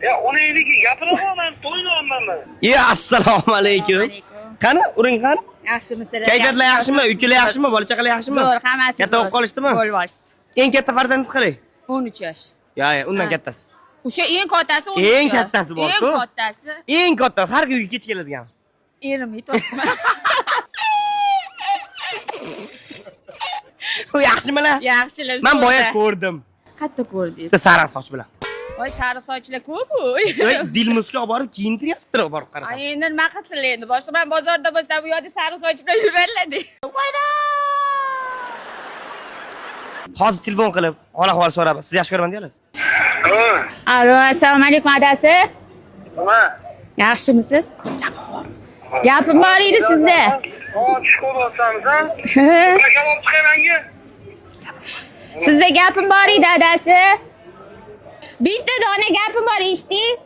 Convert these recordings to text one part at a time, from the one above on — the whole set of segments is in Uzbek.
Ya uni eliki gapiraman, to'ylayapman men. Assalomu alaykum. Qani, uring qani? Yaxshimisizlar? Kayfiyatlar yaxshimi? Uychilar yaxshimi? Bola chaqalar yaxshimi? Zo'r, hammasi. Katta bo'lib qolishdimi? Bo'lib olishdi. Eng katta farzandingiz qalay? 13 yosh. Ya, undan kattasi. O'sha eng kattasi 13 yosh. Eng kattasi bor-ku. Eng kattasi. Eng kattasi har kunga kech keladigan. Erim aytosizmi? U yaxshimilar? Yaxshilar. Men boya ko'rdim. Qayerda ko'rdingiz? Sariq soch bilan. Voy, sariq sochlar ko'p-ku. Voy, Dilmusga olib borib kiyintiryapti, olib borib qarasam. Endi nima qilsin endi? Boshqa men bozorda bo'lsam, bu yerda sariq soch bilan yurarlar-da. Hozir telefon qilib, hol-ahvol so'rab, siz yaxshi ko'raman deysiz. Alo, assalomu alaykum adasi. Nima? Yaxshimisiz? Gapim bor edi sizda. Tush ko'ryapsanmiz, ha? Nima olib chiqaymanga? Sizda gapim bor edi adasi. Bitta dona gapim bor eshitding?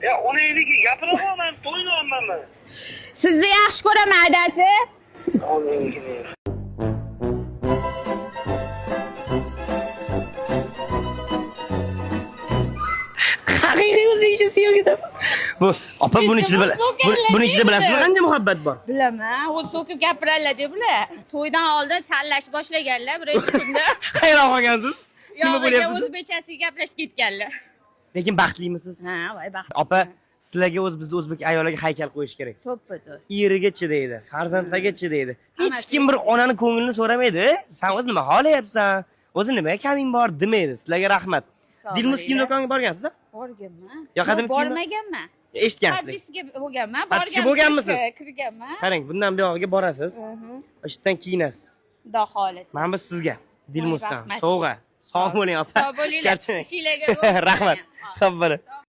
Ya uni eliki gapiraman, to'ylayapman men. Sizni yaxshi ko'raman adasi. Haqiqiy o'zbekcha sevgi. Bu, opa buni ichida bilasizmi qanday muhabbat bor? Bilaman, o'z so'kib gapiradilar-da bular. To'ydan oldin sarlashib boshlaganlar birinchi kunda. Hayron qolgansiz? Nima bo'lyapti? O'zbekchasiga gaplashib ketganlar. Lekin baxtlimisiz? Ha, voy baxt. Opa, sizlarga bizning o'zbek ayollarga haykal qo'yish kerak. To'ppa-to'p. Eriga chidaydi, farzandlarga chidaydi. Hech kim bir onani ko'nglini so'ramaydi. Sen o'z nima xohlayapsan? O'zi nima kaming bor demaydi. Sizlarga rahmat. Dilmus kiyim do'koniga borgansiz-a? Borganman. Yo, qadimki bormaganman. Eshitgansizlar. Podpiska bo'lganman. Podpiska bo'lganmisiz? Kirganman. Qarang, bundan buyog'iga borasiz. O'shdan kiyinasiz. Xudo xolasa. Mana bu sizga. Dilmusdan sovg'a. Sog' bo'ling opa. Sog' bo'linglar. Charchamang. Ishinglarga Rahmat. Xabar.